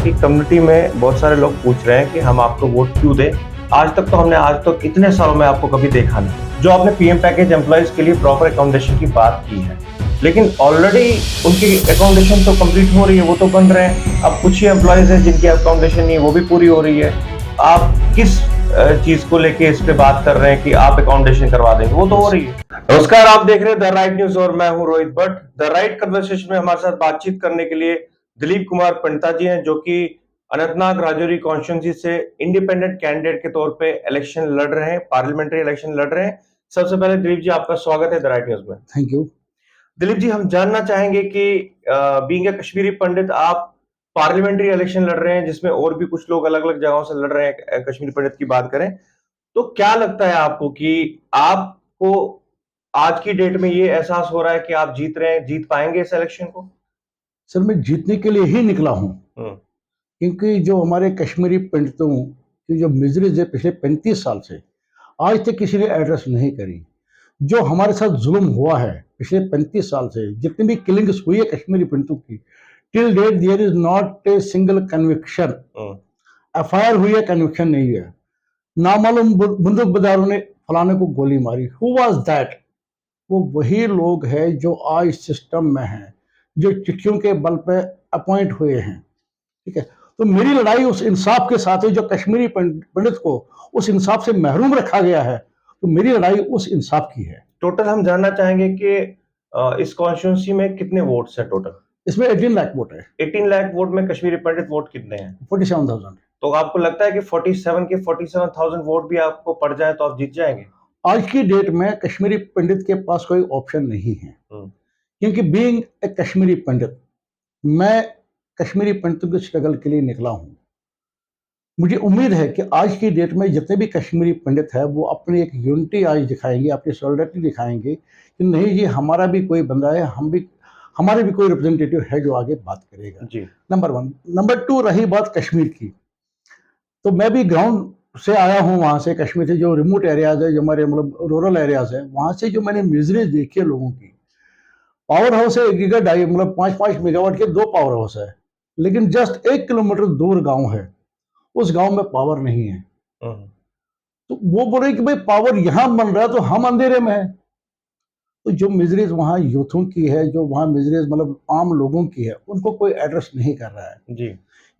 आपकी कम्युनिटी में बहुत सारे लोग पूछ रहे हैं कि हम आपको वोट क्यों दें? आज तक इतने सालों में आपको कभी देखा नहीं। जो आपने पीएम पैकेज एम्प्लॉइज के लिए प्रॉपर अकोमोडेशन की बात की है, लेकिन ऑलरेडी उनकी अकोमोडेशन तो कंप्लीट हो रही है, वो तो बन रहे हैं। अब कुछ ही एम्प्लॉइज हैं जिनकी अकोमोडेशन नहीं है, वो भी पूरी हो रही है। आप किस चीज को लेके इस पे बात कर रहे हैं कि आप अकोमोडेशन करवा देंगे? वो तो हो रही है। नमस्कार, आप देख रहे हैं द राइट न्यूज और मैं हूं Rohit Bhatt. The right conversation में हमारे साथ बातचीत करने के लिए दिलीप कुमार पंडिता जी हैं, जो कि अनंतनाग राजौरी कॉन्स्टिट्यूंसी से इंडिपेंडेंट कैंडिडेट के तौर पे इलेक्शन लड़ रहे हैं, पार्लियामेंट्री इलेक्शन लड़ रहे हैं। सबसे पहले दिलीप जी, आपका स्वागत है द राइट न्यूज में। Thank you. दिलीप जी, हम जानना चाहेंगे कि बीइंग अ कश्मीरी पंडित, आप पार्लियामेंट्री इलेक्शन लड़ रहे हैं जिसमें और भी कुछ लोग अलग अलग जगहों से लड़ रहे हैं। कश्मीरी पंडित की बात करें तो क्या लगता है आपको कि आपको आज की डेट में ये एहसास हो रहा है कि आप जीत रहे हैं, जीत पाएंगे इस इलेक्शन को? सर, मैं जीतने के लिए ही निकला हूँ, हम्म। क्योंकि जो हमारे कश्मीरी पंडितों की जो मिजरीज है पिछले 35 साल से आज तक किसी ने एड्रेस नहीं करी। जो हमारे साथ जुल्म हुआ है पिछले 35 साल से, जितनी भी किलिंग्स हुई है कश्मीरी पंडितों की, till date there is not a single conviction. FIR हुई है, कन्विक्शन नहीं है। नामालूम बंदूक बाजारों ने फलाने को गोली मारी। Who was that? वो वही लोग हैं जो आज सिस्टम में हैं, जो चिट्ठियों के बल पे अपॉइंट हुए हैं। ठीक है, तो मेरी लड़ाई उस इंसाफ के साथ है जो कश्मीरी पंडित को उस इंसाफ से महरूम रखा गया है। तो मेरी लड़ाई उस इंसाफ की है। टोटल हम जानना चाहेंगे कि इस कॉन्स्टिट्यूंसी में कितने वोट्स हैं टोटल? इसमें 18 लाख वोट है। 18 लाख वोट में कश्मीरी पंडित वोट कितने हैं? 47,000। तो आपको लगता है कि 47,000 वोट भी आपको पड़ जाए तो आप जीत जाएंगे? आज की डेट में कश्मीरी पंडित के पास कोई ऑप्शन नहीं है, क्योंकि बीइंग ए कश्मीरी पंडित, मैं कश्मीरी पंडितों के स्ट्रगल के लिए निकला हूं। मुझे उम्मीद है कि आज की डेट में जितने भी कश्मीरी पंडित है वो अपनी एक यूनिटी आज दिखाएंगे, अपनी सॉलिडरिटी दिखाएंगे कि नहीं जी, हमारा भी कोई बंदा है, हमारे भी कोई रिप्रेजेंटेटिव है जो आगे बात करेगा जी। नंबर 1। नंबर 2, रही बात कश्मीर की, तो मैं भी ग्राउंड से आया हूँ, वहाँ से कश्मीर से जो रिमोट एरियाज है, जो हमारे मतलब रूरल एरियाज है, वहाँ से जो मैंने मिजरीज देखी है लोगों की। पावर हाउस है 1 गीगा मतलब 5-5 मेगावाट के 2 पावर हाउस है, लेकिन जस्ट 1 किलोमीटर दूर गांव है, उस गांव में पावर नहीं है। तो वो बोल रहे कि भाई पावर यहां बन रहा है तो हम अंधेरे में है। तो जो मिजरीज वहां यूथों की है, जो वहां मिजरीज मतलब आम लोगों की है, उनको कोई एड्रेस नहीं कर रहा है जी।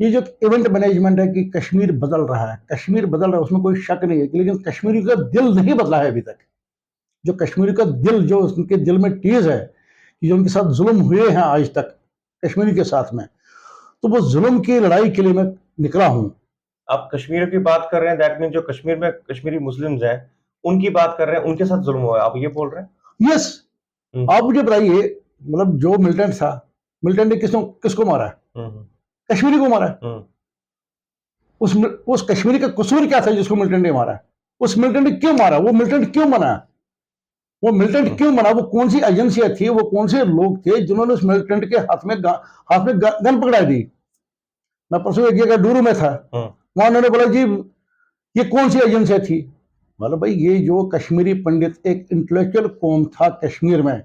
ये जो इवेंट मैनेजमेंट है कि कश्मीर बदल रहा है, कश्मीर बदल रहा है, उसमें कोई शक नहीं है, लेकिन कश्मीरी का दिल नहीं बदला है अभी तक। जो कश्मीरी का दिल, जो उनके दिल में टीज है कि जो उनके साथ जुल्म हुए हैं आज तक कश्मीरी के साथ में, तो वो जुल्म की लड़ाई के लिए मैं निकला हूं। आप कश्मीर की बात कर रहे हैं, दैट मीन जो कश्मीर में कश्मीरी मुस्लिम्स हैं उनकी बात कर रहे हैं, उनके साथ जुल्म हुआ है, आप ये बोल रहे हैं? यस। आप मुझे बताइए, मतलब जो मिलिटेंट था, मिलिटेंट ने किसको मारा है? कश्मीरी को मारा है। उस कश्मीरी का कसूर क्या था जिसको मिलिटेंट ने मारा? उस मिलिटेंट ने क्यों मारा? वो मिलिटेंट क्यों बना? वो मिलिटेंट क्यों बना? वो कौन सी एजेंसियां थी, वो कौन से लोग थे जिन्होंने उस मिलिटेंट के हाथ में गन पकड़ा दी? मैं परसों एक जगह डूरू में था, वहां उन्होंने बोला जी ये कौन सी एजेंसियां थी? मतलब भाई, ये जो कश्मीरी पंडित एक इंटेलेक्चुअल कौम था कश्मीर में।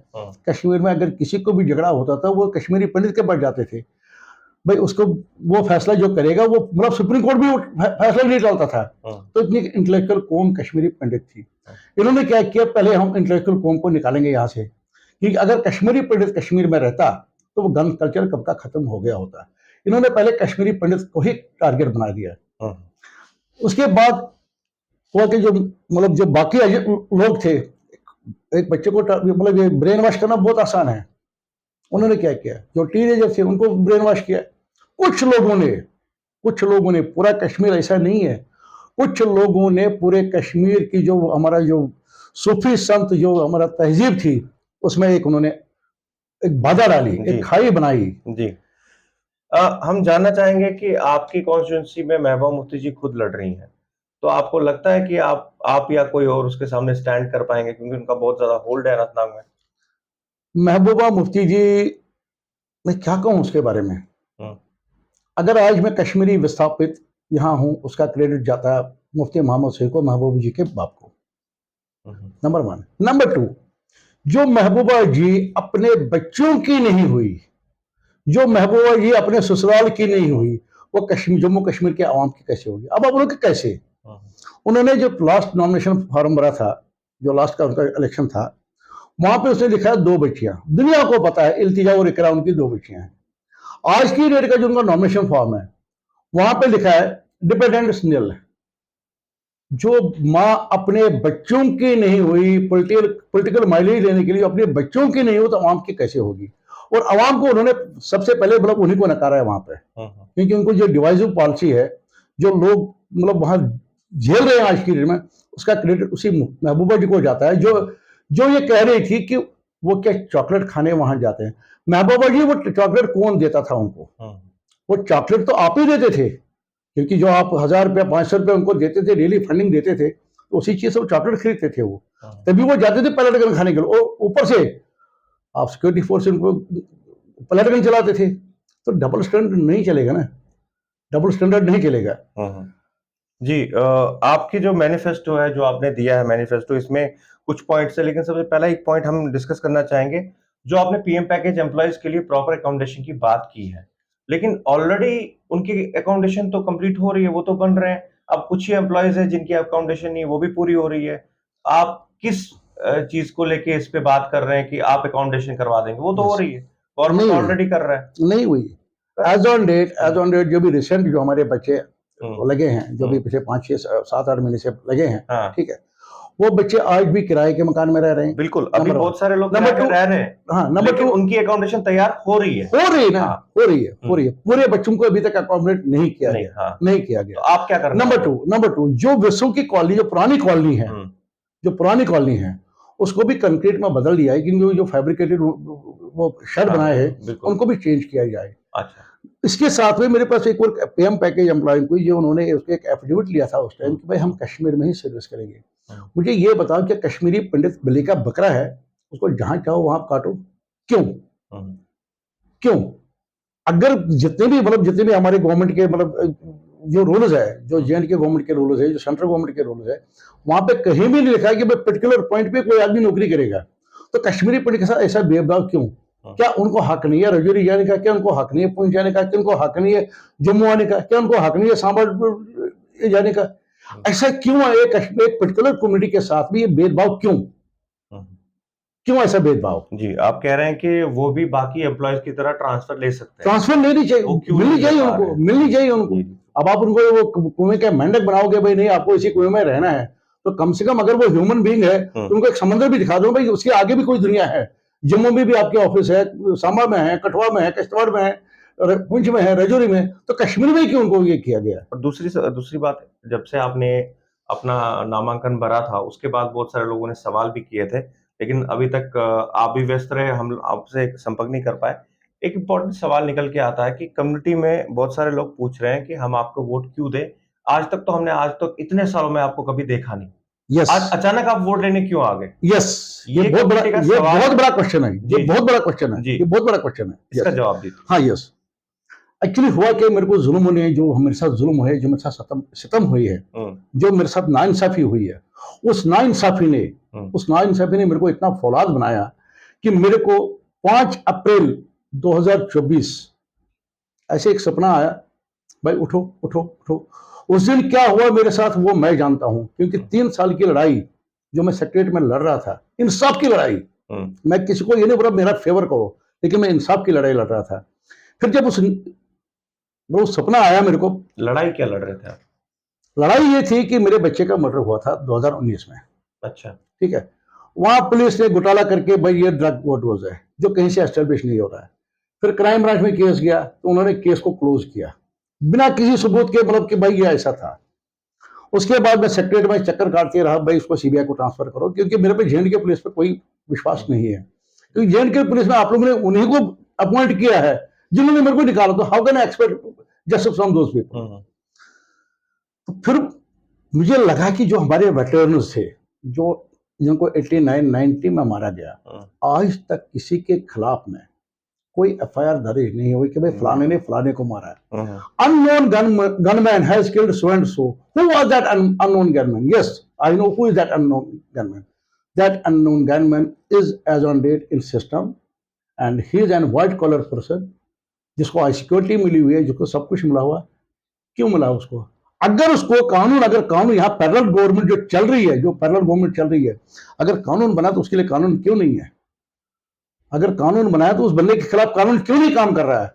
कश्मीर में अगर किसी को भी झगड़ा होता था वो कश्मीरी पंडित के पास जाते थे। भाई उसको वो फैसला जो करेगा, वो मतलब सुप्रीम कोर्ट भी फैसला नहीं डालता था। तो इतनी इंटेलेक्चुअल कौम कश्मीरी पंडित थी। इन्होंने क्या किया, पहले हम इंटेलेक्चुअल कौम को निकालेंगे यहाँ से, क्योंकि अगर कश्मीरी पंडित कश्मीर में रहता तो वो गन कल्चर कब का खत्म हो गया होता। इन्होंने पहले कश्मीरी पंडित को ही टारगेट बना दिया। उसके बाद हुआ कि जो मतलब जो बाकी लोग थे, एक बच्चे को मतलब ये ब्रेन वॉश करना बहुत आसान है। उन्होंने क्या किया, जो टीनेजर थे उनको ब्रेन वॉश किया। कुछ लोगों ने, पूरा कश्मीर ऐसा नहीं है, कुछ लोगों ने पूरे कश्मीर की जो हमारा जो सूफी संत, जो हमारा तहजीब थी, उसमें एक उन्होंने एक बाधा डाली, एक खाई बनाई जी। हम जानना चाहेंगे कि आपकी कॉन्स्टिट्यूंसी में महबूबा मुफ्ती जी खुद लड़ रही हैं, तो आपको लगता है कि आप या कोई और उसके सामने स्टैंड कर पाएंगे, क्योंकि उनका बहुत ज्यादा होल्ड है अनंतनाग में? महबूबा मुफ्ती जी, मैं क्या कहूं उसके बारे में। अगर आज मैं कश्मीरी विस्थापित यहाँ हूं, उसका क्रेडिट जाता है मुफ्ती मोहम्मद सईद को, महबूबा जी के बाप को, नंबर 1। नंबर 2, जो महबूबा जी अपने बच्चों की नहीं हुई, जो महबूबा जी अपने ससुराल की नहीं हुई, वो कश्मीर, जम्मू कश्मीर के आवाम की कैसे होगी। अब उन्होंने कैसे, उन्होंने जो लास्ट नॉमिनेशन फॉर्म भरा था, जो लास्ट का उनका इलेक्शन था, वहां पे उसने लिखा है 2 बच्चियां, दुनिया को पता है इल्तिजा और इकरा उनकी 2 बच्चियां हैं। आज की डेट का जो उनका नॉमिनेशन फॉर्म है वहां पे लिखा है डिपेंडेंट निल। जो माँ अपने बच्चों की नहीं हुई, पॉलिटिकल माइलेज लेने के लिए अपने बच्चों की नहीं हो तो आवाम की कैसे होगी। और आवाम को उन्होंने सबसे पहले मतलब उन्हीं को नकारा है वहां पे, क्योंकि उनको जो डिवाइसिव पॉलिसी है, जो लोग मतलब वहां झेल रहे हैं आज की डेट में, उसका क्रेडिट उसी महबूबा जी को जाता है, जो ये कह रही थी कि वो क्या चॉकलेट खाने वहां जाते हैं। महबूबा जी, वो चॉकलेट कौन देता था उनको? वो चॉकलेट तो आप ही देते थे, क्योंकि जो आप 1000 रुपया 500 रुपया उनको देते थे, डेली फंडिंग देते थे, तो उसी चीज से वो चॉकलेट खरीदते थे वो, तभी वो जाते थे पलटगन खाने के लिए। और ऊपर से आप सिक्योरिटी फोर्स उनको पलटगन चलाते थे। तो डबल स्टैंडर्ड नहीं चलेगा ना, डबल स्टैंडर्ड नहीं चलेगा। जी, आपकी जो मैनिफेस्टो है, जो आपने दिया है मैनिफेस्टो, इसमें कुछ पॉइंट्स है, लेकिन सबसे पहला एक पॉइंट हम डिस्कस करना चाहेंगे। जो आपने पीएम पैकेज एम्प्लॉयज के लिए प्रॉपर अकोमोडेशन की बात की है, लेकिन ऑलरेडी उनकी अकोमोडेशन तो कंप्लीट हो रही है, वो तो बन रहे हैं। अब कुछ ही एम्प्लॉयज है जिनकी अकोमोडेशन नहीं है, वो भी पूरी हो रही है। आप किस चीज को लेके इस पे बात कर रहे हैं कि आप अकोमोडेशन करवा देंगे? वो तो हो रही है, गवर्नमेंट ऑलरेडी कर रहा है। नहीं हुई एज ऑन डेट जो भी रिसेंट जो हमारे बच्चे लगे हैं, जो भी पिछले 5, 6, 7, 8 महीने से लगे हैं, ठीक है, वो बच्चे आज भी किराए के मकान में रह रहे हैं। बिल्कुल, अभी बहुत सारे लोग किराए पे रह रहे हैं। हाँ, नंबर 2, उनकी अकोमोडेशन तैयार हो रही है ना, हो रही है। पूरे बच्चों को अभी तक अकोमोडेट नहीं किया गया, नहीं किया गया। तो आप क्या कर रहे हैं? नंबर 2, जो विश्व की कॉलोनी, जो पुरानी कॉलोनी है, उसको भी कंक्रीट में बदल दिया है, क्योंकि जो फैब्रिकेटेड वो शेड बनाए हैं, उनको भी चेंज किया जाए। अच्छा, इसके साथ में मेरे पास एक और पीएम पैकेज एम्प्लॉय को, जो उन्होंने उसके एक एफिडेविट लिया था उस टाइम कि भाई हम कश्मीर में ही सर्विस करेंगे। मुझे ये बताओ कि कश्मीरी पंडित बलि का बकरा है, उसको जहां चाहो वहां काटो, क्यों? अगर जितने भी हमारे गवर्नमेंट के जो रूल्स है, जो जेएंड के गवर्नमेंट के रूल्स है, जो सेंट्रल गवर्नमेंट के रूल्स है, वहां पे कहीं भी नहीं लिखा है कि भाई पर्टिकुलर पॉइंट पे कोई आदमी नौकरी करेगा। तो कश्मीरी पंडित के साथ ऐसा भेदभाव क्यों? क्या उनको हक नहीं है रजौरी जाने का? क्या उनको हक नहीं है पुंछ जाने का? क्या उनको हक नहीं है जम्मू आने का? क्या उनको हक नहीं है सांबा जाने का? ऐसा क्यों है? एक पर्टिकुलर कम्युनिटी के साथ भी ये भेदभाव क्यों ऐसा भेदभाव? जी, आप कह रहे हैं कि वो भी बाकी एम्प्लॉयज की तरह ट्रांसफर ले सकते हैं। ट्रांसफर लेनी चाहिए, मिलनी चाहिए उनको। अब आप उनको वो कुएं के मेंढक बनाओगे, भाई नहीं आपको इसी कुएं में रहना है, तो कम से कम अगर वो ह्यूमन बीइंग है तो उनको एक समंदर भी दिखा दो, भाई उसके आगे भी कोई दुनिया है। जम्मू में भी आपके ऑफिस है, सांबा में है, कठुआ में है, किश्तवाड़ में है, पुंछ में है, रजौरी में, तो कश्मीर में क्यों उनको ये किया गया? और दूसरी बात, जब से आपने अपना नामांकन भरा था, उसके बाद बहुत सारे लोगों ने सवाल भी किए थे, लेकिन अभी तक आप भी व्यस्त रहे, हम आपसे संपर्क नहीं कर पाए। एक इम्पोर्टेंट सवाल निकल के आता है कि कम्युनिटी में बहुत सारे लोग पूछ रहे हैं कि हम आपको वोट क्यों दें? आज तक इतने सालों में आपको कभी देखा नहीं। आज अचानक आप वोट लेने क्यों आ गए? ये बहुत बड़ा क्वेश्चन है। ये बहुत बड़ा क्वेश्चन है। इसका जवाब दीजिए। हाँ, यस। एक्चुअली हुआ कि मेरे को जुल्म होने, जो मेरे साथ जुल्म है, जो मेरे साथ सितम हुई है, जो मेरे साथ नाइंसाफी हुई है, उस नाइंसाफी ने मेरे को इतना फौलाद बनाया कि मेरे को 5 अप्रैल 2024 ऐसे एक सपना आया, भाई उठो। उस दिन क्या हुआ मेरे साथ वो मैं जानता हूं, क्योंकि 3 साल की लड़ाई जो मैं सेक्रेटरीट में लड़ रहा था, इंसाफ की लड़ाई, मैं किसी को ये नहीं बोला मेरा फेवर करो, लेकिन मैं इंसाफ की लड़ाई लड़ रहा था। फिर जब वो सपना आया मेरे को। लड़ाई क्या लड़ रहे थे आप? लड़ाई ये थी कि मेरे बच्चे का मर्डर हुआ था 2019 में। अच्छा, ठीक है। वहां पुलिस ने घोटाला करके भाई ये ड्रग ओवरडोज है, जो कहीं से एस्टेब्लिश नहीं हो रहा है। फिर क्राइम ब्रांच में केस गया, तो उन्होंने केस को क्लोज किया बिना किसी सबूत के, कि भाई ये ऐसा था। उसके बाद मैं सेक्रेटरी में चक्कर काटते रहा, भाई इसको सीबीआई को ट्रांसफर करो, क्योंकि मेरे पे जेएंडके पुलिस पे कोई विश्वास नहीं है, क्योंकि जेएंडके पुलिस में आप लोगों ने उन्हीं को अपॉइंट किया है जिन्होंने मेरे को निकाला, तो how can I expect justice from those people? तो फिर मुझे लगा कि जो हमारे वेटरन्स थे, जिनको 89, 90 में मारा गया, आज तक किसी के खिलाफ में कोई एफआईआर दर्ज नहीं हुई कि भाई फलाने ने फलाने को मारा है। Unknown gunman has killed so and so. Who was that unknown gunman? Yes, I know who is that unknown gunman. That unknown gunman is as on date in system, and he is an white collar person, जिसको आई security मिली हुई है, जिसको सब कुछ मिला हुआ, क्यों मिला उसको? अगर उसको कानून, अगर कानून यहाँ पैरेलल गवर्नमेंट जो चल रही है, जो पैरेलल गवर्नमेंट चल रही है, अगर कानून बना तो उसके लिए कानून क्यों नहीं है? अगर कानून बनाया तो उस बंदे के खिलाफ कानून क्यों नहीं काम कर रहा है?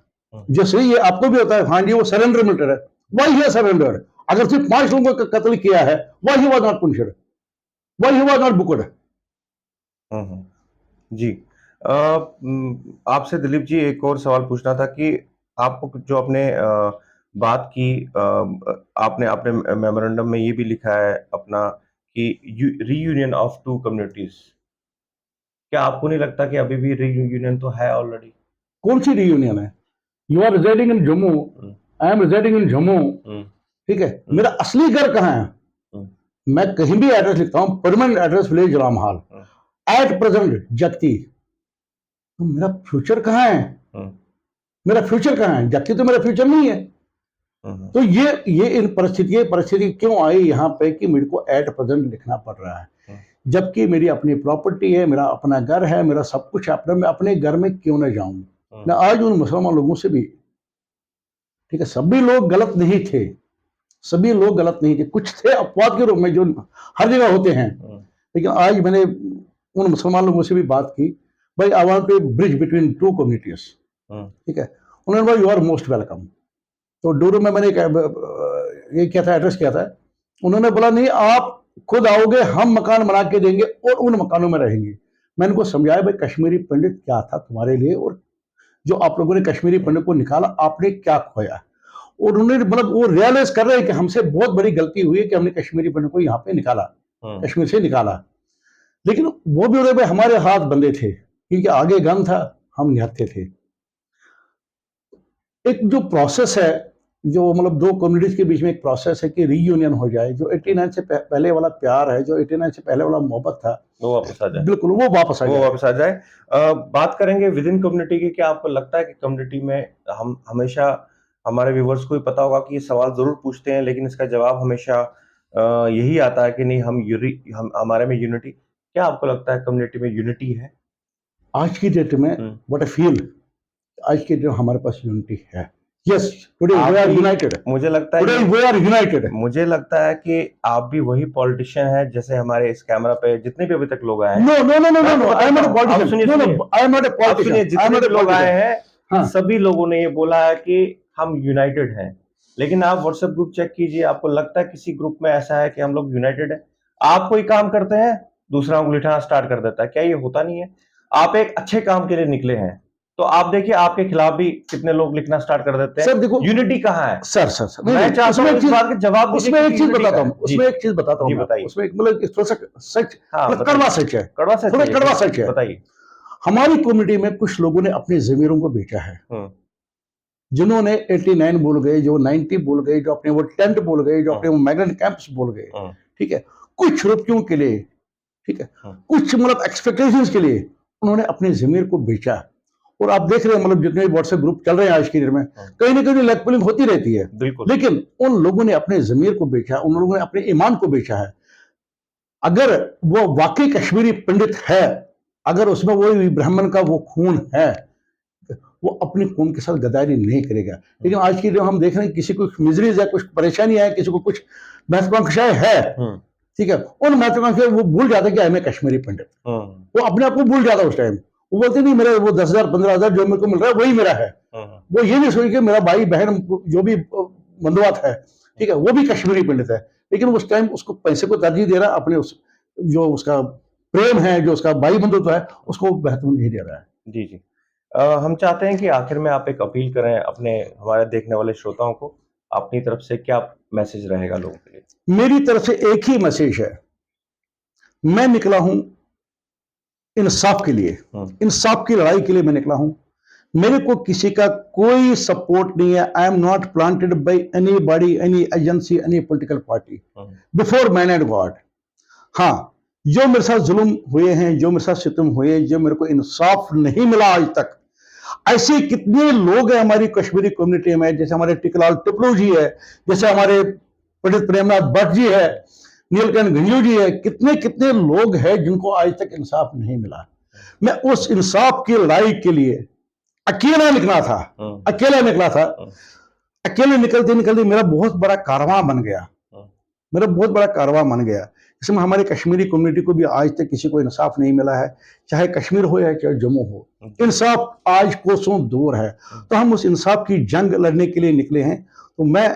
जैसे ये आपको भी होता है, हाँ जी वो सरेंडर मिलिटर है, वाई है सरेंडर? अगर सिर्फ 5 लोगों का कत्ल किया है, why he was not punished, why he was not booked? जी। आपसे दिलीप जी एक और सवाल पूछना था कि आपको जो अपने बात की, आपने अपने मेमोरेंडम में ये भी लिखा है अपना कि रीयूनियन ऑफ टू कम्युनिटीज, क्या आपको नहीं लगता कि अभी भी रीयूनियन तो है ऑलरेडी? कौन सी रीयूनियन है? You are residing in Jammu, I am residing in Jammu, ठीक है? मेरा असली घर कहाँ है? मैं कहीं भी एड्रेस लिखता हूँ, permanent address village Ramhal, at present Jagati, तो मेरा फ्यूचर कहाँ है? मेरा फ्यूचर कहाँ है? जबकि तो मेरा फ्यूचर नहीं है। तो ये इन परिस्थिति क्यों आई यहाँ पे कि मेरे को एट प्रेजेंट लिखना पड़ रहा है, जबकि मेरी अपनी प्रॉपर्टी है, मेरा अपना घर है, मेरा सब कुछ है अपना, मैं अपने घर में क्यों ना जाऊं? मैं आज उन मुसलमान लोगों से भी, ठीक है, सभी लोग गलत नहीं थे, सभी लोग गलत नहीं थे, कुछ थे अपवाद के रूप में जो हर जगह होते हैं, लेकिन आज मैंने उन मुसलमान लोगों से भी बात की, भाई I want to bridge between two communities, ठीक है? उन्होंने बोला यू आर मोस्ट वेलकम। तो डूरू में मैंने ये किया था, एड्रेस किया था, उन्होंने बोला नहीं आप खुद आओगे, हम मकान बना के देंगे और उन मकानों में रहेंगे। मैंने उनको समझाया भाई कश्मीरी पंडित क्या था तुम्हारे लिए, और जो आप लोगों ने कश्मीरी पंडित को निकाला आपने क्या खोया? और उन्होंने मतलब वो रियलाइज कर रहे हैं कि हमसे बहुत बड़ी गलती हुई है कि हमने कश्मीरी पंडित को यहाँ पे निकाला, कश्मीर से निकाला, लेकिन वो भी भाई हमारे हाथ बंधे थे क्योंकि आगे गन था, हम निहत्थे थे। एक जो प्रोसेस है, जो मतलब दो कम्युनिटीज के बीच में एक प्रोसेस है कि रीयूनियन हो जाए, जो 89 से पहले वाला प्यार है, जो 89 से पहले वाला मोहब्बत था, वो वापस आ जाए, बिल्कुल वो वापस आ जाए। बात करेंगे विद इन कम्युनिटी की। क्या आपको लगता है कि कम्युनिटी में हम हमेशा, हमारे व्यूवर्स को भी पता होगा कि ये सवाल जरूर पूछते हैं लेकिन इसका जवाब हमेशा यही आता है कि नहीं हम हमारे में यूनिटी, क्या आपको लगता है कम्युनिटी में यूनिटी है आज की डेट में? व्हाट आई फील, आज के जो हमारे पास यूनिटी है, yes, today we are united. मुझे लगता है टुडे वी आर यूनाइटेड। मुझे लगता है कि आप भी वही पॉलिटिशियन है जैसे हमारे इस कैमरा पे जितने भी अभी तक लोग आए हैं। No no no no no, I am not a politician, no no, I am not a politician, जितने भी लोग आए हैं सभी लोगों ने ये बोला है कि हम यूनाइटेड हैं, लेकिन आप व्हाट्सएप ग्रुप चेक कीजिए, आपको लगता है किसी ग्रुप में ऐसा है कि हम लोग यूनाइटेड है? आप कोई काम करते हैं, दूसरा उंगली उठाना स्टार्ट कर देता है, क्या ये होता नहीं है? आप एक अच्छे काम के लिए निकले हैं तो आप देखिए आपके खिलाफ भी कितने लोग लिखना स्टार्ट कर देते हैं। सर देखो यूनिटी कहाँ है? सर मैं चाहता हूं इस बात के जवाब दीजिए। उसमें एक चीज बताता हूं, उसमें एक चीज बताता हूं, बताइए। उसमें मतलब थोड़ा सा सच, कड़वा सच है, कड़वा सच, थोड़ा कड़वा सच है। बताइए। हमारी कम्युनिटी में कुछ लोगों ने अपने जमीरों को बेचा है, जिन्होंने 89 बोल गए, जो 90 बोल गए, जो अपने वो टेंट बोल गए, जो अपने वो माइग्रेंट कैंप्स बोल गए, ठीक है, कुछ रुपयों के लिए, ठीक है, कुछ मतलब एक्सपेक्टेशंस के लिए उन्होंने अपने जमीर को बेचा। और आप देख रहे हैं मतलब जितने व्हाट्सएप ग्रुप चल रहे हैं आज की डेट में, कहीं ना कहीं लेग पुलिंग होती रहती है, लेकिन उन लोगों ने अपने जमीर को बेचा, उन लोगों ने अपने ईमान को बेचा है। अगर वो वाकई कश्मीरी पंडित है, अगर उसमें वो ब्राह्मण का वो खून है, वो अपनी कौम के साथ गद्दारी नहीं करेगा। लेकिन आज की जो हम देख रहे हैं, किसी को मिजरीज है, कुछ परेशानी है, किसी को कुछ महत्वाकांक्षाएं है, ठीक है, उन महत्वाकांक्षाएं वो भूल जाता है कि मैं कश्मीरी पंडित, वो अपने आप को भूल जाता है उस टाइम। वो बोलते नहीं मेरा वो 10,000 15,000 जो मेरे को मिल रहा है वही मेरा है। वो ये नहीं सोच के मेरा भाई बहन जो भी बंधुआत है, ठीक है, वो भी कश्मीरी पंडित है, लेकिन उस टाइम उसको पैसे को तरजीह दे रहा है, अपने उस जो उसका प्रेम है, जो उसका भाई बंधुत्व है, उसको महत्व नहीं दे रहा है। जी जी। हम चाहते हैं कि आखिर में आप एक अपील करें अपने हमारे देखने वाले श्रोताओं को, अपनी तरफ से क्या मैसेज रहेगा लोगों के लिए? मेरी तरफ से एक ही मैसेज है, मैं निकला हूं इंसाफ के लिए, इंसाफ की लड़ाई के लिए मैं निकला हूं। मेरे को किसी का कोई सपोर्ट नहीं है। आई am not planted by any body, any agency, any political party, before man and God. हाँ, जो मेरे साथ जुल्म हुए हैं, जो मेरे साथ सितम हुए, जो मेरे को इंसाफ नहीं मिला आज तक, ऐसे कितने लोग हैं हमारी कश्मीरी कम्युनिटी में, जैसे हमारे टिकलाल टिपलू जी है, जैसे हमारे पंडित प्रेमनाथ भट्ट जी है, नीलकंठ घंजू जी है, कितने कितने लोग हैं जिनको आज तक इंसाफ नहीं मिला। मैं उस इंसाफ की लड़ाई के लिए अकेला निकला था, अकेला निकला था। अकेले निकलते निकलते मेरा बहुत बड़ा कारवां बन गया, मेरा बहुत बड़ा कारवां बन गया। इसमें हमारी कश्मीरी कम्युनिटी को भी आज तक किसी को इंसाफ नहीं मिला है, चाहे कश्मीर हो या चाहे जम्मू हो, इंसाफ आज कोसों दूर है। तो हम उस इंसाफ की जंग लड़ने के लिए निकले हैं। तो मैं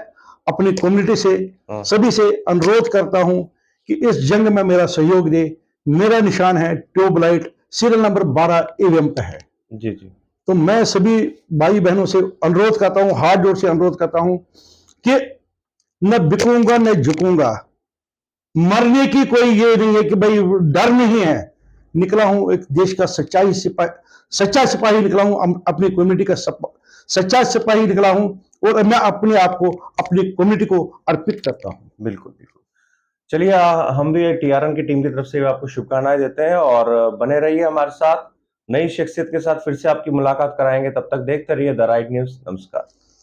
अपनी कम्युनिटी से सभी से अनुरोध करता हूं कि इस जंग में मेरा सहयोग दे। मेरा निशान है ट्यूबलाइट, सीरियल नंबर 12 ईवीएम पे है। जी जी। तो मैं सभी भाई बहनों से अनुरोध करता हूं, हाथ जोड़ से अनुरोध करता हूं कि न बिकूंगा न झुकूंगा, मरने की कोई ये नहीं है कि भाई डर नहीं है। निकला हूं एक देश का सच्चा सिपाही निकला हूं, अपनी कम्युनिटी का सच्चा सिपाही निकला हूं, और मैं अपने आप को अपनी कम्युनिटी को अर्पित करता हूं। बिल्कुल बिल्कुल। चलिए, हम भी टीआरएन की टीम की तरफ से आपको शुभकामनाएं देते हैं और बने रहिए हमारे साथ। नई शख्सियत के साथ फिर से आपकी मुलाकात कराएंगे, तब तक देखते रहिए द राइट न्यूज। नमस्कार।